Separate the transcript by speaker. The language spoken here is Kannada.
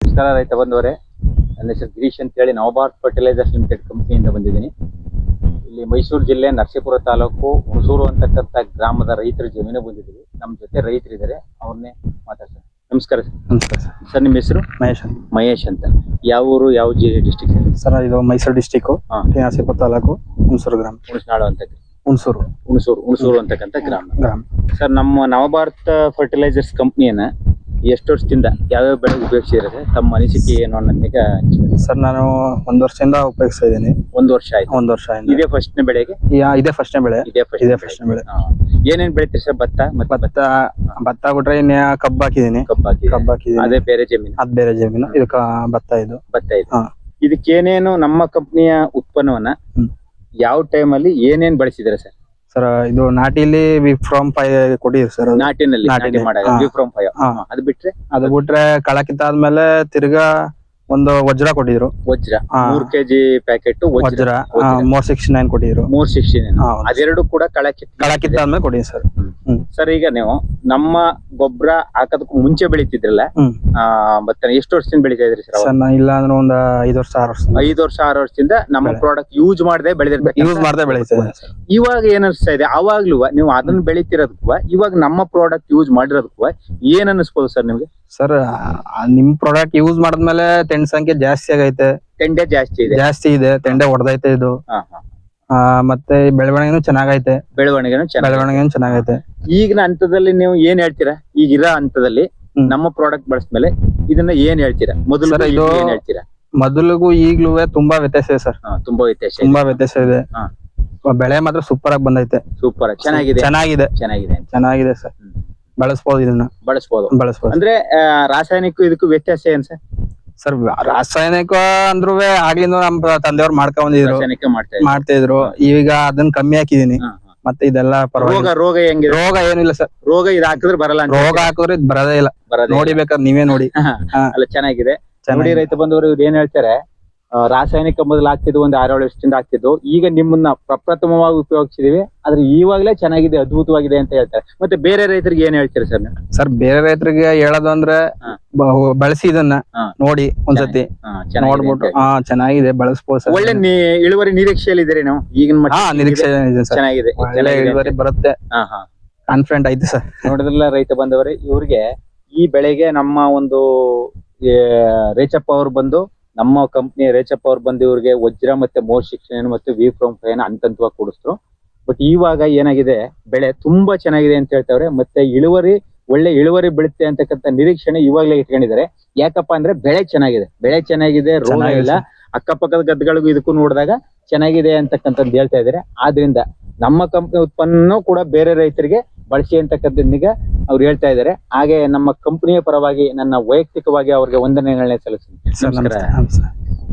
Speaker 1: ನಮಸ್ಕಾರ ರೈತ ಬಂದವರೇ, ನನ್ನ ಹೆಸರು ಗಿರೀಶ್ ಅಂತೇಳಿ ನವಭಾರತ್ ಫರ್ಟಿಲೈಸರ್ಸ್ ಲಿಮಿಟೆಡ್ ಕಂಪನಿಯಿಂದ ಬಂದಿದ್ದೀನಿ. ಇಲ್ಲಿ ಮೈಸೂರು ಜಿಲ್ಲೆ ನರಸೀಪುರ ತಾಲೂಕು ಹುಣಸೂರು ಅಂತಕ್ಕಂಥ ಗ್ರಾಮದ ರೈತರ ಜಮೀನು ಬಂದಿದ್ದೀವಿ. ನಮ್ಮ ಜೊತೆ ರೈತರಿದ್ದಾರೆ, ಅವ್ರನ್ನೇ ಮಾತಾಡ್ತಾರೆ. ನಮಸ್ಕಾರ ಸರ್.
Speaker 2: ನಮಸ್ಕಾರ
Speaker 1: ಸರ್, ನಿಮ್ಮ ಹೆಸರು? ಮಹೇಶ್ ಅಂತ. ಯಾವ ಊರು, ಯಾವ ಡಿಸ್ಟಿಕ್
Speaker 2: ಸರ್? ಇದು ಮೈಸೂರು ಡಿಸ್ಟಿಕ್, ನರಸೀಪುರ ತಾಲೂಕು, ಹುಣಸೂರು ಗ್ರಾಮ.
Speaker 1: ಹುಣಸನಾಳು ಅಂತ.
Speaker 2: ಹುಣಸೂರು
Speaker 1: ಅಂತಕ್ಕಂಥ ಗ್ರಾಮ. ಸರ್, ನಮ್ಮ ನವಭಾರತ್ ಫರ್ಟಿಲೈಸರ್ಸ್ ಕಂಪ್ನಿಯನ್ನ ಎಷ್ಟು ವರ್ಷದಿಂದ ಯಾವ್ಯಾವ ಬೆಳೆ ಉಪಯೋಗಿಸಿದ್ರೆ ತಮ್ಮ ಅನಿಸಿಕೆ ಏನು ಅನ್ನೋದೀಗ
Speaker 2: ಸರ್? ನಾನು 1 ವರ್ಷದಿಂದ ಉಪಯೋಗಿಸ್ತಾ ಇದ್ದೀನಿ.
Speaker 1: 1 ವರ್ಷ ಆಯ್ತು.
Speaker 2: 1 ವರ್ಷ ಆಯ್ತು.
Speaker 1: ಇದೇ ಫಸ್ಟ್ ಬೆಳೆಗೆ?
Speaker 2: ಇದೇ ಫಸ್ಟ್ ಬೆಳೆ.
Speaker 1: ಏನೇನ್ ಬೆಳಿತೀರಿ ಸರ್?
Speaker 2: ಭತ್ತ ಬಿಟ್ರೆ ಇನ್ನ ಕಬ್ಬು ಹಾಕಿದೀನಿ.
Speaker 1: ಅದೇ ಬೇರೆ ಜಮೀನು?
Speaker 2: ಅದ್ ಬೇರೆ ಜಮೀನು. ಇದಕ್ಕ ಭತ್ತ ಇದು.
Speaker 1: ಇದಕ್ಕೇನೇನು ನಮ್ಮ ಕಂಪ್ನಿಯ ಉತ್ಪನ್ನವನ್ನ ಯಾವ ಟೈಮ್ ಅಲ್ಲಿ ಏನೇನ್ ಬಳಸಿದ್ರೆ ಸರ್?
Speaker 2: ಸರ್, ಇದು ನಾಟಿಲಿ ವಿಫ್ರಾಮ್ 5 ಕೊಟ್ಟಿದ್ರು ಸರ್.
Speaker 1: ನಾಟಿನಲ್ಲಿ ವಿಫ್ರಾಮ್ 5. ಅದು ಬಿಟ್ರೆ
Speaker 2: ಕಳ ಕಿತ್ತಾದ್ಮೇಲೆ ತಿರ್ಗಾ ಒಂದು ವಜ್ರ ಕೊಟ್ಟಿದ್ರು.
Speaker 1: 3 kg ಪ್ಯಾಕೆಟ್
Speaker 2: ವಜ್ರ 369 ಕೊಟ್ಟಿದ್ರು.
Speaker 1: 369 ಅದೆರಡು ಕೂಡ ಕಳ
Speaker 2: ಕಿತ್ತಾದ್ಮೇಲೆ ಕೊಟ್ಟಿದ್ರು ಸರ್.
Speaker 1: ಸರ್, ಈಗ ನೀವು ನಮ್ಮ ಗೊಬ್ಬರ ಹಾಕೋದಕ್ಕೂ ಮುಂಚೆ ಬೆಳಿತಿದ್ರಲ್ಲ, ಮತ್ತೆ ಎಷ್ಟು ವರ್ಷದಿಂದ ಬೆಳಿತಾ ಇದ್ರಿ ಸರ್?
Speaker 2: ಇಲ್ಲ ಅಂದ್ರೆ ಒಂದು 5 ವರ್ಷ
Speaker 1: 6 ವರ್ಷದಿಂದ ನಮ್ಮ ಪ್ರಾಡಕ್ಟ್ ಯೂಸ್ ಮಾಡದೆ
Speaker 2: ಬೆಳಿತಾ.
Speaker 1: ಇವಾಗ ಏನ್ ಅನಿಸ್ತಾ ಇದೆ? ಅವಾಗ್ಲೂ ನೀವು ಅದನ್ನ ಬೆಳಿತಿರೋದಕ್ಕೂ ಇವಾಗ ನಮ್ಮ ಪ್ರಾಡಕ್ಟ್ ಯೂಸ್ ಮಾಡಿರೋದಕ್ಕೂ ಏನ್ ಅನಿಸ್ಬೋದು ಸರ್ ನಿಮ್ಗೆ?
Speaker 2: ಸರ್, ನಿಮ್ ಪ್ರಾಡಕ್ಟ್ ಯೂಸ್ ಮಾಡಿದ್ಮೇಲೆ ತೆಂಡೆ ಸಂಖ್ಯೆ ಜಾಸ್ತಿ ಆಗೈತೆ.
Speaker 1: ತೆಂಡೆ ಜಾಸ್ತಿ ಇದೆ.
Speaker 2: ತೆಂಡೆ ಹೊಡೆದೈತೆ ಇದು. ಮತ್ತೆ ಬೆಳವಣಿಗೆನೂ ಚೆನ್ನಾಗೈತೆ.
Speaker 1: ಬೆಳವಣಿಗೆನೂ
Speaker 2: ಚೆನ್ನಾಗೈತೆ.
Speaker 1: ಈಗಿನ ಹಂತದಲ್ಲಿ ನೀವು ಏನ್ ಹೇಳ್ತೀರಾ? ಈಗಿರೋ ಹಂತದಲ್ಲಿ ನಮ್ಮ ಪ್ರಾಡಕ್ಟ್ ಬಳಸ್ಮೇಲೆ ಇದನ್ನ ಏನ್ ಹೇಳ್ತೀರಾ? ಏನ್ ಹೇಳ್ತೀರಾ?
Speaker 2: ಮೊದಲಿಗೂ ಈಗ್ಲೂ ತುಂಬಾ ವ್ಯತ್ಯಾಸ ಇದೆ ಸರ್.
Speaker 1: ತುಂಬಾ
Speaker 2: ವ್ಯತ್ಯಾಸ ಇದೆ. ಬೆಳೆ ಮಾತ್ರ ಸೂಪರ್ ಆಗಿ ಬಂದೈತೆ.
Speaker 1: ಸೂಪರ್
Speaker 2: ಚೆನ್ನಾಗಿದೆ ಸರ್. ಬಳಸ್ಬೋದು, ಇದನ್ನ ಬಳಸ್ಬೋದು.
Speaker 1: ಅಂದ್ರೆ ರಾಸಾಯನಿಕ ಇದಕ್ಕೂ ವ್ಯತ್ಯಾಸ ಏನ್ ಸರ್?
Speaker 2: ಸರ್, ರಾಸಾಯನಿಕ ಅಂದ್ರೂ ಆಗ್ಲಿಂದ ನಮ್ಮ ತಂದೆಯವ್ರು ಮಾಡ್ತಾ ಇದ್ರು. ಈಗ ಅದನ್ನ ಕಮ್ಮಿ ಹಾಕಿದೀನಿ. ಮತ್ತೆ ಇದೆಲ್ಲ
Speaker 1: ರೋಗ
Speaker 2: ಏನಿಲ್ಲ ಸರ್.
Speaker 1: ರೋಗ ಇದು ಹಾಕಿದ್ರೆ ಬರಲ್ಲ.
Speaker 2: ರೋಗ ಹಾಕಿದ್ರೆ ಇದು ಬರದೇ ಇಲ್ಲ. ನೋಡಿ ಬೇಕಾದ್ರೆ ನೀವೇ ನೋಡಿ.
Speaker 1: ಅಲ್ಲ, ಚೆನ್ನಾಗಿದೆ. ನೋಡಿ ರೈತ ಬಂದವರು ಇವ್ರು ಏನ್ ಹೇಳ್ತಾರೆ, ರಾಸಾಯನಿಕ ಮೊದಲು ಆಗ್ತಿದ್ವು, ಒಂದು 6-7 ವರ್ಷದಿಂದ ಆಗ್ತಿದ್ವು. ಈಗ ನಿಮ್ಮನ್ನ ಪ್ರಪ್ರಥಮವಾಗಿ ಉಪಯೋಗಿಸಿದೀವಿ, ಆದ್ರೆ ಇವಾಗಲೇ ಚೆನ್ನಾಗಿದೆ, ಅದ್ಭುತವಾಗಿದೆ ಅಂತ ಹೇಳ್ತಾರೆ. ಮತ್ತೆ ಬೇರೆ ರೈತರಿಗೆ ಏನ್ ಹೇಳ್ತೀರಿ ಸರ್?
Speaker 2: ಸರ್, ಬೇರೆ ರೈತರಿಗೆ ಹೇಳೋದು ಅಂದ್ರೆ ಬಳಸಿ ಇದನ್ನ ನೋಡಿ ಒಂದ್ಸತಿ ನೋಡ್ಬಿಟ್ಟು ಚೆನ್ನಾಗಿದೆ, ಬಳಸ್ಬೋದು ಸರ್.
Speaker 1: ಒಳ್ಳೆ ಇಳುವರಿ ನಿರೀಕ್ಷೆಯಲ್ಲಿ ಇದ್ದೀರಿ ನಾವು? ಈಗಿನ
Speaker 2: ನಿರೀಕ್ಷೆ
Speaker 1: ಚೆನ್ನಾಗಿದೆ,
Speaker 2: ಇಳುವರಿ ಬರುತ್ತೆ, ಕಾನ್ಫಿಡೆಂಟ್ ಐತೆ ಸರ್.
Speaker 1: ನೋಡಿದ್ರಲ್ಲ ರೈತ ಬಂದವರೇ, ಇವ್ರಿಗೆ ಈ ಬೆಳೆಗೆ ನಮ್ಮ ಒಂದು ರೇಚಪ್ಪ ಅವ್ರು ಬಂದು, ನಮ್ಮ ಕಂಪ್ನಿ ರೇಚಪ್ಪ ಅವ್ರು ಬಂದು ಇವ್ರಿಗೆ ವಜ್ರ ಮತ್ತೆ 369 ಮತ್ತೆ ವಿಫ್ರಾಮ್ 5 ಹಂತವಾಗಿ ಕೊಡಿಸ್ರು. ಬಟ್ ಇವಾಗ ಏನಾಗಿದೆ, ಬೆಳೆ ತುಂಬಾ ಚೆನ್ನಾಗಿದೆ ಅಂತ ಹೇಳ್ತಾವ್ರೆ. ಮತ್ತೆ ಒಳ್ಳೆ ಇಳುವರಿ ಬೀಳುತ್ತೆ ಅಂತಕ್ಕಂಥ ನಿರೀಕ್ಷಣೆ ಇವಾಗಲೇ ಇಟ್ಕೊಂಡಿದ್ದಾರೆ. ಯಾಕಪ್ಪ ಅಂದ್ರೆ ಬೆಳೆ ಚೆನ್ನಾಗಿದೆ, ರೋಗ ಇಲ್ಲ. ಅಕ್ಕಪಕ್ಕದ ಗದ್ದೆಗಳಿಗೂ ಇದಕ್ಕೂ ನೋಡಿದಾಗ ಚೆನ್ನಾಗಿದೆ ಅಂತಕ್ಕಂಥದ್ದು ಹೇಳ್ತಾ ಇದ್ದಾರೆ. ಆದ್ರಿಂದ ನಮ್ಮ ಕಂಪ್ನಿ ಉತ್ಪನ್ನ ಕೂಡ ಬೇರೆ ರೈತರಿಗೆ ಬಳಸಿ ಅಂತಕ್ಕಂಥದ್ದೀಗ ಅವ್ರು ಹೇಳ್ತಾ ಇದ್ದಾರೆ. ಹಾಗೆ ನಮ್ಮ ಕಂಪನಿಯ ಪರವಾಗಿ ನನ್ನ ವೈಯಕ್ತಿಕವಾಗಿ ಅವ್ರಿಗೆ ವಂದನೆಗಳನ್ನ ಸಲ್ಲಿಸ್ತೀನಿ. ನಮಸ್ಕಾರ.